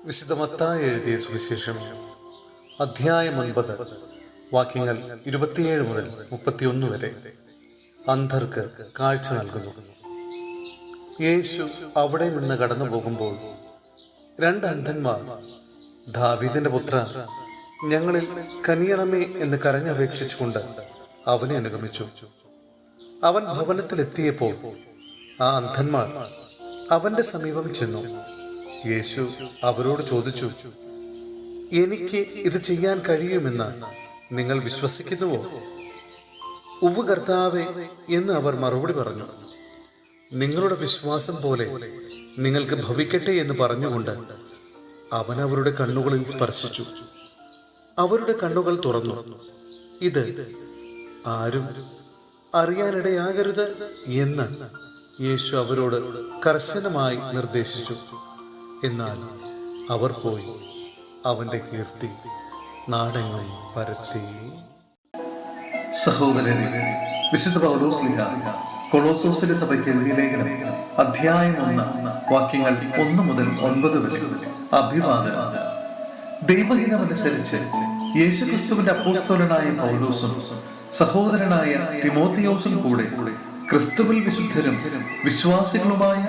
വിശുദ്ധ മത്തായി എഴുതിയ സുവിശേഷം അധ്യായം 9 വാക്യങ്ങൾ 27 മുതൽ 31 വരെ. അന്ധർക്ക് കാഴ്ച നൽകുന്നു. യേശു അവിടെ നിന്ന് കടന്നു പോകുമ്പോൾ 2 അന്ധന്മാർ, ദാവീദിന്റെ പുത്ര, ഞങ്ങളിൽ കനിയണമേ എന്ന് കരഞ്ഞപേക്ഷിച്ചുകൊണ്ട് അവനെ അനുഗമിച്ചു. അവൻ ഭവനത്തിലെത്തിയപ്പോൾ ആ അന്ധന്മാർ അവന്റെ സമീപം ചെന്നു. യേശു അവരോട് ചോദിച്ചു, എനിക്ക് ഇത് ചെയ്യാൻ കഴിയുമെന്ന് നിങ്ങൾ വിശ്വസിക്കുന്നുവോ? ഉവ്വ് കർത്താവേ എന്ന് അവർ മറുപടി പറഞ്ഞു. നിങ്ങളുടെ വിശ്വാസം പോലെ നിങ്ങൾക്ക് ഭവിക്കട്ടെ എന്ന് പറഞ്ഞുകൊണ്ട് അവൻ അവരുടെ കണ്ണുകളിൽ സ്പർശിച്ചു. അവരുടെ കണ്ണുകൾ തുറന്നു. ഇത് ആരും അറിയാനിടയാകരുത് എന്ന് യേശു അവരോട് കർശനമായി നിർദ്ദേശിച്ചു. എന്നാൽ അവർ പോയി അവന്റെ കീർത്തി നാടെങ്ങും പരത്തി. സഹോദരനെ, വിശുദ്ധ പൗലോസ് ശ്ലീഹാ കൊളോസോസിലെ സഭയ്ക്ക് എഴുതിയ ലേഖനം അധ്യായം 1 വാക്യങ്ങൾ 1 മുതൽ 9 വരെ. അഭിവാദനം. ദൈവഹിതമനുസരിച്ച് യേശുക്രിസ്തുവിന്റെ അപ്പോസ്തലനായ പൗലോസും സഹോദരനായ തിമോത്തിയോസും കൂടെ ക്രിസ്തുവിൽ വിശുദ്ധരും വിശ്വാസികളുമായ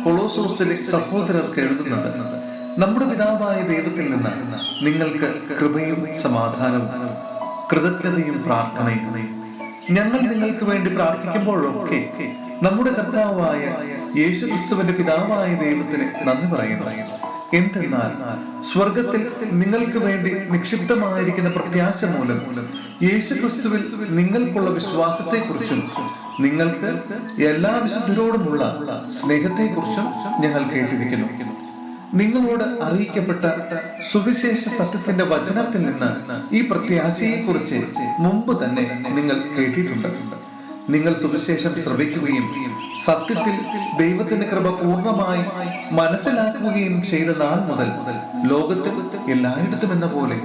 കൊളോസോസിലെ സഹോദരർക്ക് എഴുതുന്നത്, നമ്മുടെ പിതാവായ ദൈവത്തിൽ നിന്ന് നിങ്ങൾക്ക് കൃപയും സമാധാനവും കൃതജ്ഞതയും പ്രാർത്ഥനയും. ഞങ്ങൾ നിങ്ങൾക്ക് വേണ്ടി പ്രാർത്ഥിക്കുമ്പോഴൊക്കെ നമ്മുടെ കർത്താവായ യേശുക്രിസ്തുവിന്റെ പിതാവായ ദൈവത്തിന് നന്ദി പറയുന്നു. എന്തെന്നാൽ സ്വർഗത്തിൽ നിങ്ങൾക്ക് വേണ്ടി നിക്ഷിപ്തമായിരിക്കുന്ന പ്രത്യാശ മൂലം യേശുക്രിസ്തുവിൽ നിങ്ങൾക്കുള്ള വിശ്വാസത്തെ കുറിച്ചും നിങ്ങൾക്ക് എല്ലാ വിശുദ്ധരോടുമുള്ള സ്നേഹത്തെ കുറിച്ചും ഞങ്ങൾ കേട്ടിരിക്കുന്നു. നിങ്ങളോട് അറിയിക്കപ്പെട്ട സുവിശേഷ സത്യത്തിന്റെ വചനത്തിൽ നിന്ന് ഈ പ്രത്യാശയെ കുറിച്ച് മുമ്പ് തന്നെ നിങ്ങൾ കേട്ടിട്ടുണ്ട്. നിങ്ങൾ സുവിശേഷം ശ്രവിക്കുകയും സത്യത്തിൽ ദൈവത്തിന്റെ കൃപ പൂർണ്ണമായി മനസ്സിലാക്കുകയും ചെയ്ത നാൾ മുതൽ ലോകത്തിൽ എല്ലായിടത്തും എന്ന പോലെ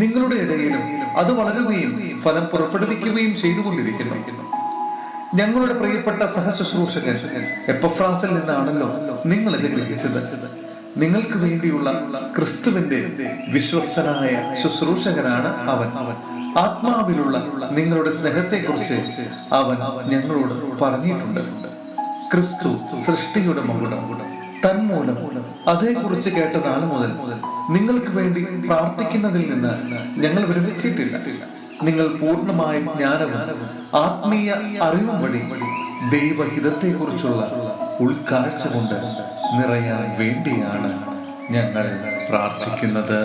നിങ്ങളുടെ ഇടയിലും അത് വളരുകയും ഫലം പുറപ്പെടുവിക്കുകയും ചെയ്തുകൊണ്ടിരിക്കുന്നു. ഞങ്ങളുടെ പ്രിയപ്പെട്ട സഹശുശ്രൂഷകൻ എപ്പഫ്രാസിൽ നിന്നാണല്ലോ നിങ്ങൾ ഇത് ഗ്രഹിച്ചത്. നിങ്ങൾക്ക് വേണ്ടിയുള്ള ക്രിസ്തുവിന്റെ വിശ്വസ്തനായ ശുശ്രൂഷകനാണ് അവൻ. ആത്മാവിലുള്ള നിങ്ങളുടെ സ്നേഹത്തെ കുറിച്ച് അവൻ ഞങ്ങളോട് പറഞ്ഞിട്ടുണ്ട്. ക്രിസ്തു സൃഷ്ടിയുടെ മകുടം. തന്മൂലം അതേക്കുറിച്ച് കേട്ട നാൾ മുതൽ നിങ്ങൾക്ക് വേണ്ടി പ്രാർത്ഥിക്കുന്നതിൽ നിന്ന് ഞങ്ങൾ വിരമിച്ചിട്ടില്ല. നിങ്ങൾ പൂർണ്ണമായ ജ്ഞാനവും ആത്മീയ അറിവും വഴി ദൈവഹിതത്തെ കുറിച്ചുള്ള ഉൾക്കാഴ്ച കൊണ്ട് നിറയാൻ വേണ്ടിയാണ് ഞങ്ങൾ പ്രാർത്ഥിക്കുന്നത്.